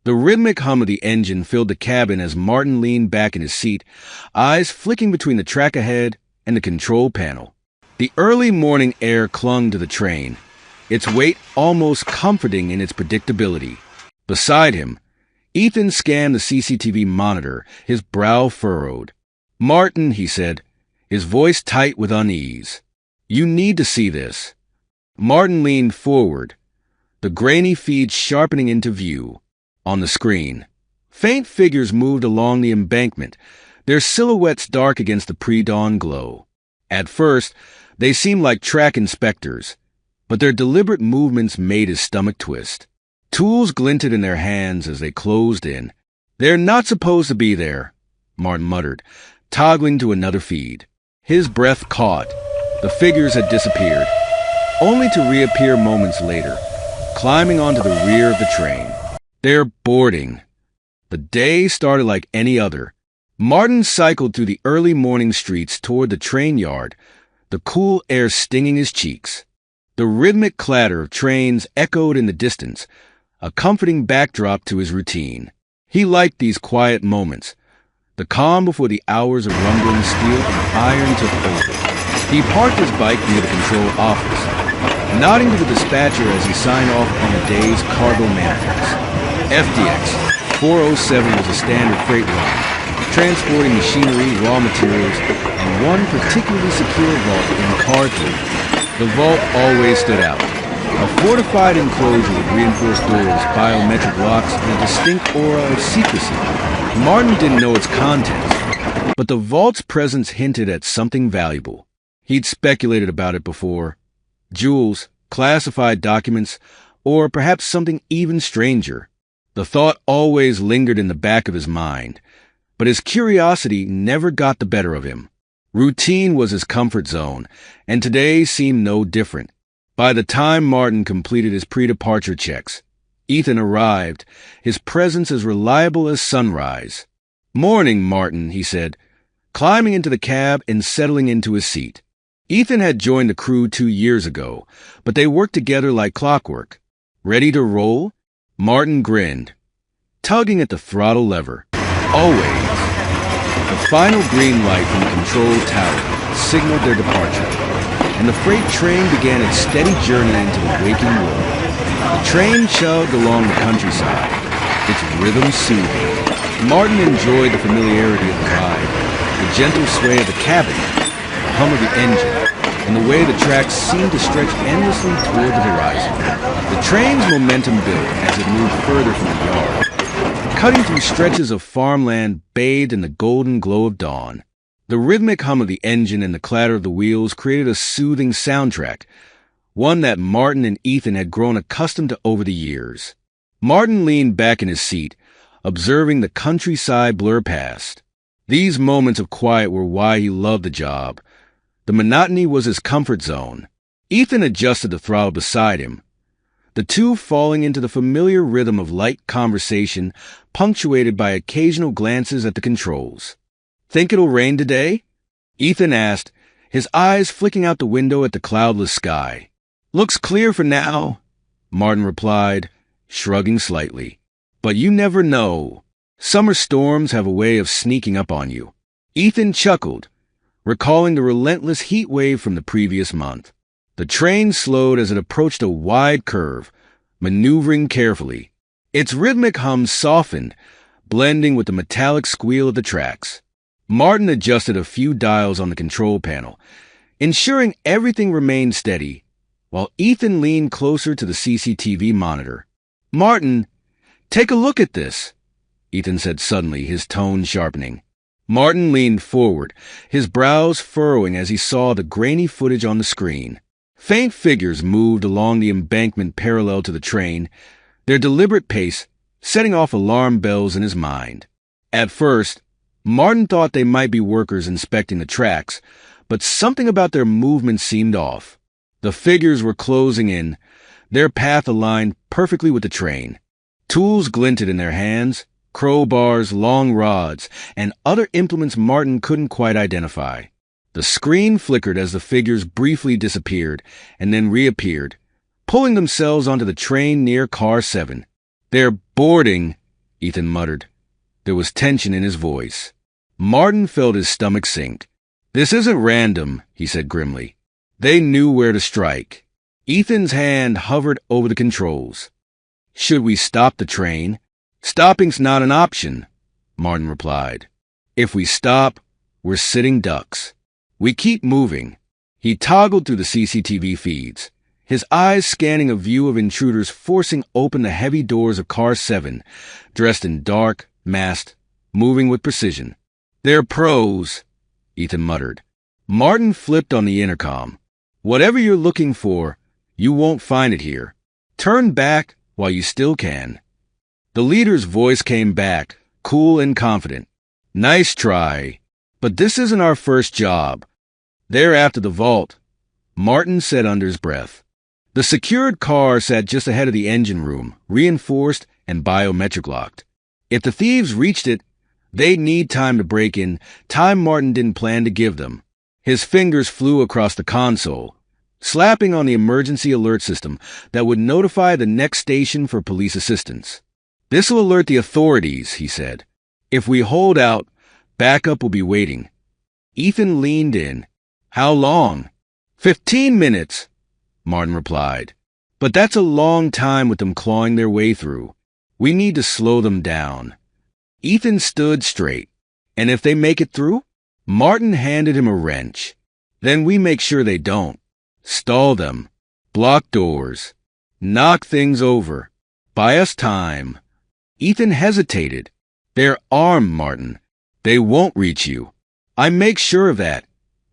The rhythmic hum of the engine filled the cabin as Martin leaned back in his seat, eyes flicking between the track ahead and the control panel. The early morning air clung to the train, its weight almost comforting in its predictability. Beside him, Ethan scanned the CCTV monitor, his brow furrowed. "Martin," he said, his voice tight with unease. "You need to see this." Martin leaned forward, the grainy feed sharpening into view. On the screen, faint figures moved along the embankment, their silhouettes dark against the pre-dawn glow. At first, they seemed like track inspectors, but their deliberate movements made his stomach twist. Tools glinted in their hands as they closed in. "They're not supposed to be there," Martin muttered, toggling to another feed. His breath caught. The figures had disappeared, only to reappear moments later, climbing onto the rear of the train. "They're boarding." The day started like any other. Martin cycled through the early morning streets toward the train yard, the cool air stinging his cheeks. The rhythmic clatter of trains echoed in the distance, a comforting backdrop to his routine. He liked these quiet moments, the calm before the hours of rumbling steel and iron took over. He parked his bike near the control office, nodding to the dispatcher as he signed off on the day's cargo manifest. FDX 407 was a standard freight run, transporting machinery, raw materials, and one particularly secure vault in Car 3. The vault always stood out. A fortified enclosure with reinforced doors, biometric locks, and a distinct aura of secrecy. Martin didn't know its contents, but the vault's presence hinted at something valuable. He'd speculated about it before. Jewels, classified documents, or perhaps something even stranger. The thought always lingered in the back of his mind, but his curiosity never got the better of him. Routine was his comfort zone, and today seemed no different. By the time Martin completed his pre-departure checks, Ethan arrived, his presence as reliable as sunrise. "Morning, Martin," he said, climbing into the cab and settling into his seat. Ethan had joined the crew 2 years ago, but they worked together like clockwork. "Ready to roll?" Martin grinned, tugging at the throttle lever. "Always." The final green light from the control tower signaled their departure, and the freight train began its steady journey into the waking world. The train chugged along the countryside, its rhythm soothing. Martin enjoyed the familiarity of the ride, the gentle sway of the cabin, the hum of the engine, and the way the tracks seemed to stretch endlessly toward the horizon. The train's momentum built as it moved further from the yard, cutting through stretches of farmland bathed in the golden glow of dawn. The rhythmic hum of the engine and the clatter of the wheels created a soothing soundtrack, one that Martin and Ethan had grown accustomed to over the years. Martin leaned back in his seat, observing the countryside blur past. These moments of quiet were why he loved the job. The monotony was his comfort zone. Ethan adjusted the throttle beside him, the two falling into the familiar rhythm of light conversation punctuated by occasional glances at the controls. "Think it'll rain today?" Ethan asked, his eyes flicking out the window at the cloudless sky. "Looks clear for now," Martin replied, shrugging slightly. "But you never know. Summer storms have a way of sneaking up on you." Ethan chuckled, recalling the relentless heat wave from the previous month. The train slowed as it approached a wide curve, maneuvering carefully. Its rhythmic hum softened, blending with the metallic squeal of the tracks. Martin adjusted a few dials on the control panel, ensuring everything remained steady, while Ethan leaned closer to the CCTV monitor. "Martin, take a look at this," Ethan said suddenly, his tone sharpening. Martin leaned forward, his brows furrowing as he saw the grainy footage on the screen. Faint figures moved along the embankment parallel to the train, their deliberate pace setting off alarm bells in his mind. At first, Martin thought they might be workers inspecting the tracks, but something about their movement seemed off. The figures were closing in, their path aligned perfectly with the train. Tools glinted in their hands, crowbars, long rods, and other implements Martin couldn't quite identify. The screen flickered as the figures briefly disappeared and then reappeared, pulling themselves onto the train near Car 7. "They're boarding," Ethan muttered. There was tension in his voice. Martin felt his stomach sink. This isn't random, he said grimly. They knew where to strike. Ethan's hand hovered over the controls. Should we stop the train? Stopping's not an option, Martin replied. If we stop, we're sitting ducks. We keep moving. He toggled through the CCTV feeds, his eyes scanning a view of intruders forcing open the heavy doors of Car 7, dressed in dark, masked, moving with precision. They're pros, Ethan muttered. Martin flipped on the intercom. Whatever you're looking for, you won't find it here. Turn back while you still can. The leader's voice came back, cool and confident. Nice try, but this isn't our first job. They're after the vault, Martin said under his breath. The secured car sat just ahead of the engine room, reinforced and biometric locked. If the thieves reached it, they'd need time to break in, time Martin didn't plan to give them. His fingers flew across the console, slapping on the emergency alert system that would notify the next station for police assistance. This'll alert the authorities, he said. If we hold out, backup will be waiting. Ethan leaned in. How long? 15 minutes, Martin replied. But that's a long time with them clawing their way through. We need to slow them down. Ethan stood straight. And if they make it through? Martin handed him a wrench. Then we make sure they don't. Stall them. Block doors. Knock things over. Buy us time. Ethan hesitated. They're armed, Martin. They won't reach you. I make sure of that,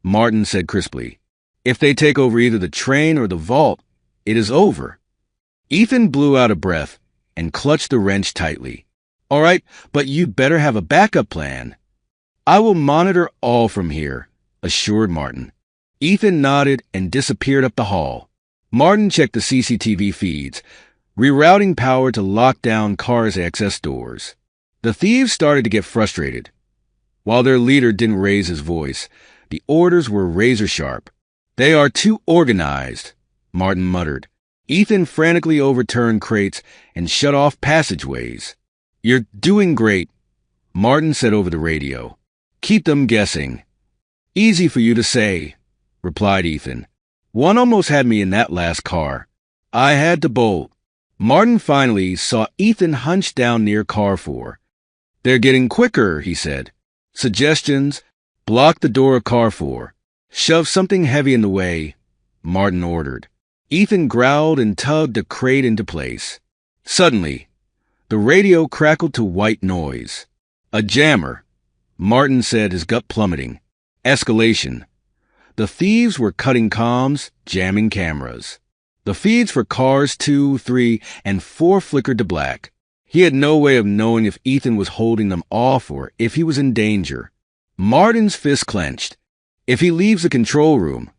Martin said crisply. If they take over either the train or the vault, it is over. Ethan blew out a breath and clutched the wrench tightly. All right, but you'd better have a backup plan. I will monitor all from here, assured Martin. Ethan nodded and disappeared up the hall. Martin checked the CCTV feeds, rerouting power to lock down Car's access doors. The thieves started to get frustrated. While their leader didn't raise his voice, the orders were razor-sharp. They are too organized, Martin muttered. Ethan frantically overturned crates and shut off passageways. You're doing great, Martin said over the radio. Keep them guessing. Easy for you to say, replied Ethan. One almost had me in that last car. I had to bolt. Martin finally saw Ethan hunched down near car 4. They're getting quicker, he said. Suggestions? Block the door of car 4. Shove something heavy in the way, Martin ordered. Ethan growled and tugged a crate into place. Suddenly, the radio crackled to white noise. A jammer, Martin said, his gut plummeting. Escalation. The thieves were cutting comms, jamming cameras. The feeds for cars 2, 3, and 4 flickered to black. He had no way of knowing if Ethan was holding them off or if he was in danger. Martin's fist clenched. If he leaves the control room,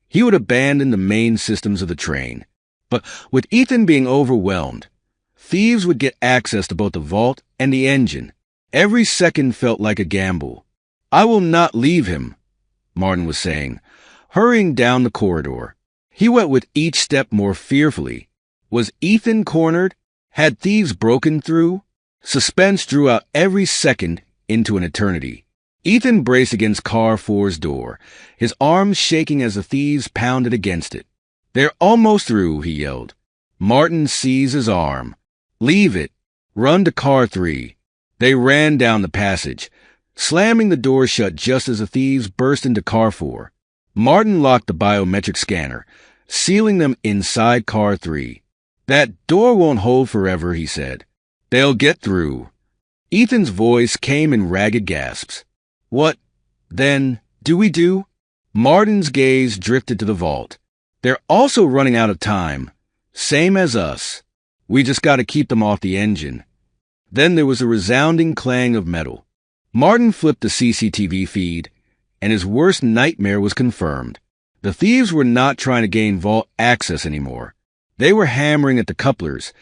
he would abandon the main systems of the train. But with Ethan being overwhelmed, thieves would get access to both the vault and the engine. Every second felt like a gamble. I will not leave him, Martin was saying, hurrying down the corridor. He went with each step more fearfully. Was Ethan cornered? Had thieves broken through? Suspense drew out every second into an eternity. Ethan braced against car 4's door, his arms shaking as the thieves pounded against it. They're almost through, he yelled. Martin seized his arm. Leave it. Run to car 3. They ran down the passage, slamming the door shut just as the thieves burst into car 4. Martin locked the biometric scanner, sealing them inside car 3. That door won't hold forever, he said. They'll get through. Ethan's voice came in ragged gasps. What, then, do we do? Martin's gaze drifted to the vault. They're also running out of time. Same as us. We just got to keep them off the engine. Then there was a resounding clang of metal. Martin flipped the CCTV feed, and his worst nightmare was confirmed. The thieves were not trying to gain vault access anymore. They were hammering at the couplers,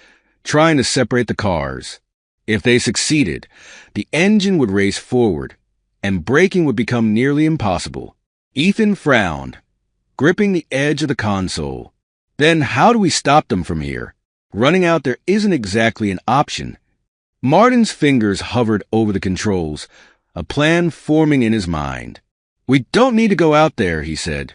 trying to separate the cars. If they succeeded, the engine would race forward, and braking would become nearly impossible. Ethan frowned, gripping the edge of the console. Then how do we stop them from here? Running out there isn't exactly an option. Martin's fingers hovered over the controls, a plan forming in his mind. "We don't need to go out there," he said,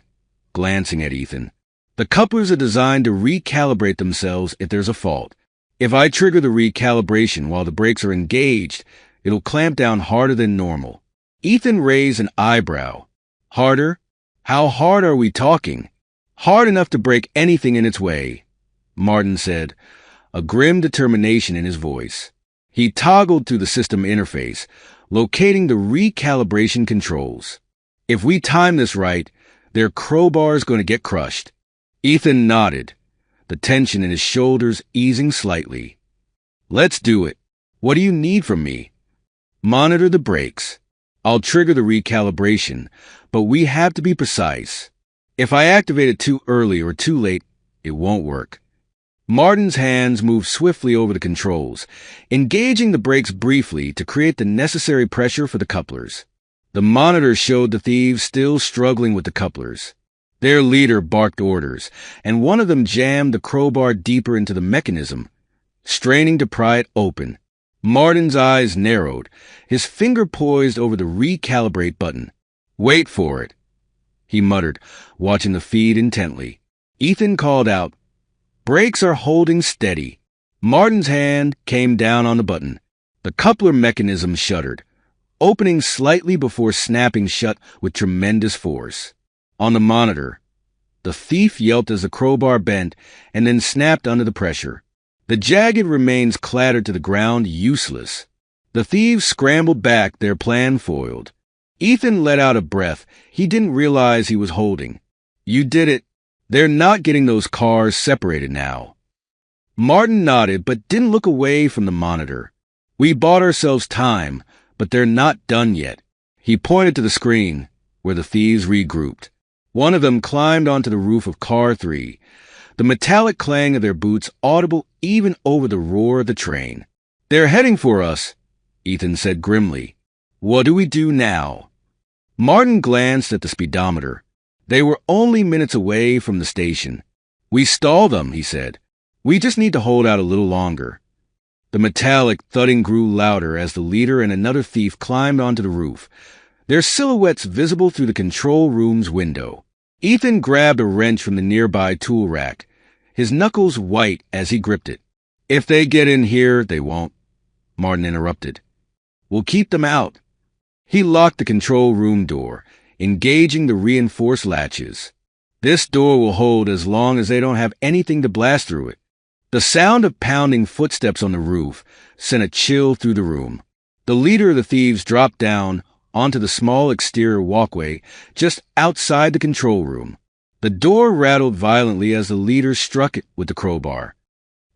glancing at Ethan. "The couplers are designed to recalibrate themselves if there's a fault. If I trigger the recalibration while the brakes are engaged, it'll clamp down harder than normal." Ethan raised an eyebrow. "Harder? How hard are we talking?" "Hard enough to break anything in its way," Martin said, a grim determination in his voice. He toggled through the system interface, locating the recalibration controls. "If we time this right, their crowbar's going to get crushed." Ethan nodded, the tension in his shoulders easing slightly. "Let's do it. What do you need from me?" "Monitor the brakes. I'll trigger the recalibration, but we have to be precise. If I activate it too early or too late, it won't work." Martin's hands moved swiftly over the controls, engaging the brakes briefly to create the necessary pressure for the couplers. The monitor showed the thieves still struggling with the couplers. Their leader barked orders, and one of them jammed the crowbar deeper into the mechanism, straining to pry it open. Martin's eyes narrowed, his finger poised over the recalibrate button. "Wait for it," he muttered, watching the feed intently. Ethan called out, "Brakes are holding steady." Martin's hand came down on the button. The coupler mechanism shuddered, opening slightly before snapping shut with tremendous force. On the monitor, the thief yelped as the crowbar bent and then snapped under the pressure. The jagged remains clattered to the ground, useless. The thieves scrambled back, their plan foiled. Ethan let out a breath he didn't realize he was holding. "You did it. They're not getting those cars separated now." Martin nodded but didn't look away from the monitor. "We bought ourselves time, but they're not done yet." He pointed to the screen, where the thieves regrouped. One of them climbed onto the roof of Car 3, the metallic clang of their boots audible even over the roar of the train. "They're heading for us," Ethan said grimly. "What do we do now?" Martin glanced at the speedometer. They were only minutes away from the station. "We stall them," he said. "We just need to hold out a little longer." The metallic thudding grew louder as the leader and another thief climbed onto the roof, their silhouettes visible through the control room's window. Ethan grabbed a wrench from the nearby tool rack, his knuckles white as he gripped it. "If they get in here, they won't," Martin interrupted. "We'll keep them out." He locked the control room door, engaging the reinforced latches. "This door will hold as long as they don't have anything to blast through it." The sound of pounding footsteps on the roof sent a chill through the room. The leader of the thieves dropped down onto the small exterior walkway just outside the control room. The door rattled violently as the leader struck it with the crowbar.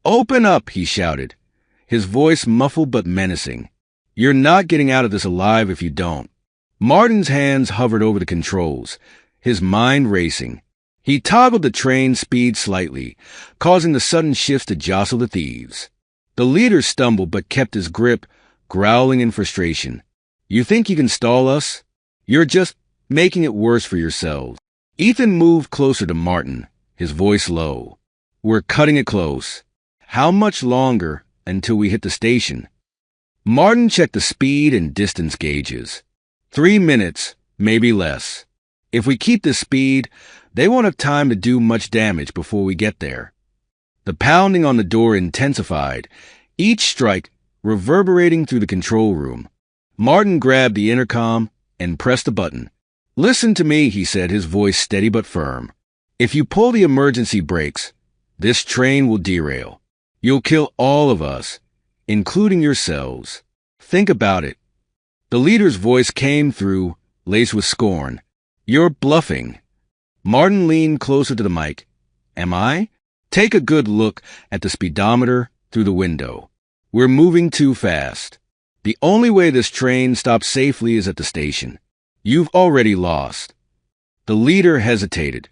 "Open up," he shouted, his voice muffled but menacing. "You're not getting out of this alive if you don't." Martin's hands hovered over the controls, his mind racing. He toggled the train's speed slightly, causing the sudden shifts to jostle the thieves. The leader stumbled but kept his grip, growling in frustration. "You think you can stall us? You're just making it worse for yourselves." Ethan moved closer to Martin, his voice low. "We're cutting it close. How much longer until we hit the station?" Martin checked the speed and distance gauges. 3 minutes, maybe less. If we keep this speed, they won't have time to do much damage before we get there. The pounding on the door intensified, each strike reverberating through the control room. Martin grabbed the intercom and pressed a button. "Listen to me," he said, his voice steady but firm. "If you pull the emergency brakes, this train will derail. You'll kill all of us, including yourselves. Think about it." The leader's voice came through, laced with scorn. "You're bluffing." Martin leaned closer to the mic. "Am I? Take a good look at the speedometer through the window. We're moving too fast. The only way this train stops safely is at the station. You've already lost." The leader hesitated,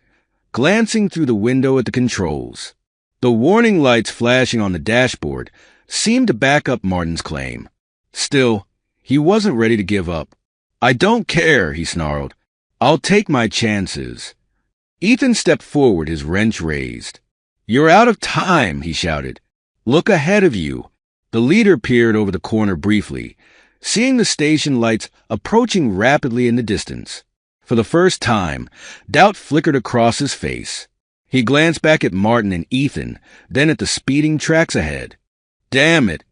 glancing through the window at the controls. The warning lights flashing on the dashboard seemed to back up Martin's claim. Still, he wasn't ready to give up. "I don't care," he snarled. "I'll take my chances." Ethan stepped forward, his wrench raised. "You're out of time," he shouted. "Look ahead of you. The leader peered over the corner briefly, seeing the station lights approaching rapidly in the distance. For the first time, doubt flickered across his face. He glanced back at Martin and Ethan, then at the speeding tracks ahead. "Damn it,"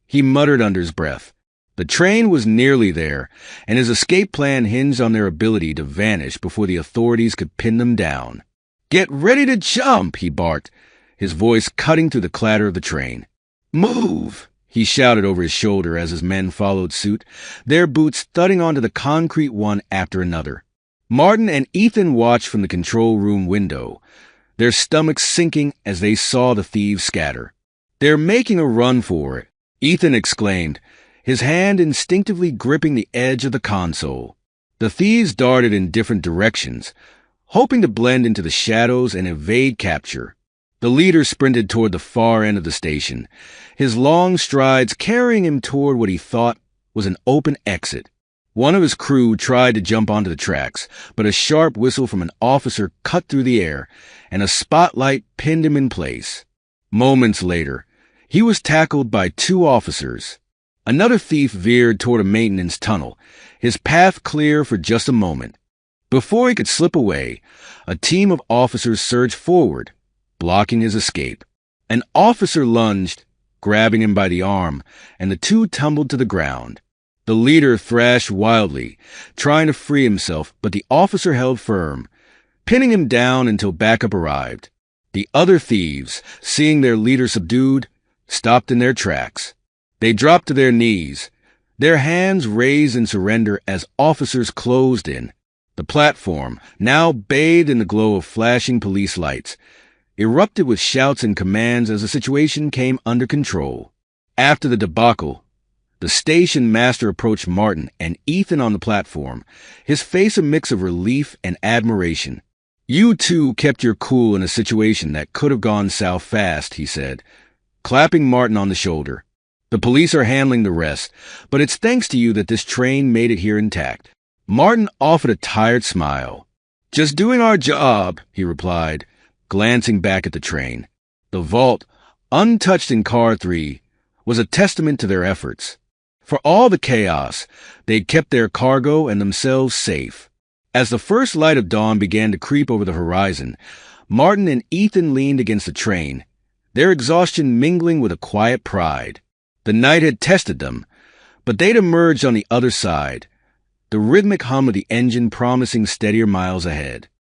he muttered under his breath. The train was nearly there, and his escape plan hinged on their ability to vanish before the authorities could pin them down. "Get ready to jump," he barked, his voice cutting through the clatter of the train. "Move," he shouted over his shoulder as his men followed suit, their boots thudding onto the concrete one after another. Martin and Ethan watched from the control room window, their stomachs sinking as they saw the thieves scatter. "They're making a run for it," Ethan exclaimed, his hand instinctively gripping the edge of the console. The thieves darted in different directions, hoping to blend into the shadows and evade capture. The leader sprinted toward the far end of the station, his long strides carrying him toward what he thought was an open exit. One of his crew tried to jump onto the tracks, but a sharp whistle from an officer cut through the air, and a spotlight pinned him in place. Moments later, he was tackled by two officers. Another thief veered toward a maintenance tunnel, his path clear for just a moment. Before he could slip away, a team of officers surged forward, blocking his escape. An officer lunged, grabbing him by the arm, and the two tumbled to the ground. The leader thrashed wildly, trying to free himself, but the officer held firm, pinning him down until backup arrived. The other thieves, seeing their leader subdued, stopped in their tracks. They dropped to their knees, their hands raised in surrender as officers closed in. The platform, now bathed in the glow of flashing police lights, erupted with shouts and commands as the situation came under control. After the debacle, the station master approached Martin and Ethan on the platform, his face a mix of relief and admiration. "You two kept your cool in a situation that could have gone south fast," he said, clapping Martin on the shoulder. "The police are handling the rest, but it's thanks to you that this train made it here intact." Martin offered a tired smile. "Just doing our job," he replied, glancing back at the train. The vault, untouched in Car 3, was a testament to their efforts. For all the chaos, they'd kept their cargo and themselves safe. As the first light of dawn began to creep over the horizon, Martin and Ethan leaned against the train, their exhaustion mingling with a quiet pride. The night had tested them, but they'd emerged on the other side, the rhythmic hum of the engine promising steadier miles ahead.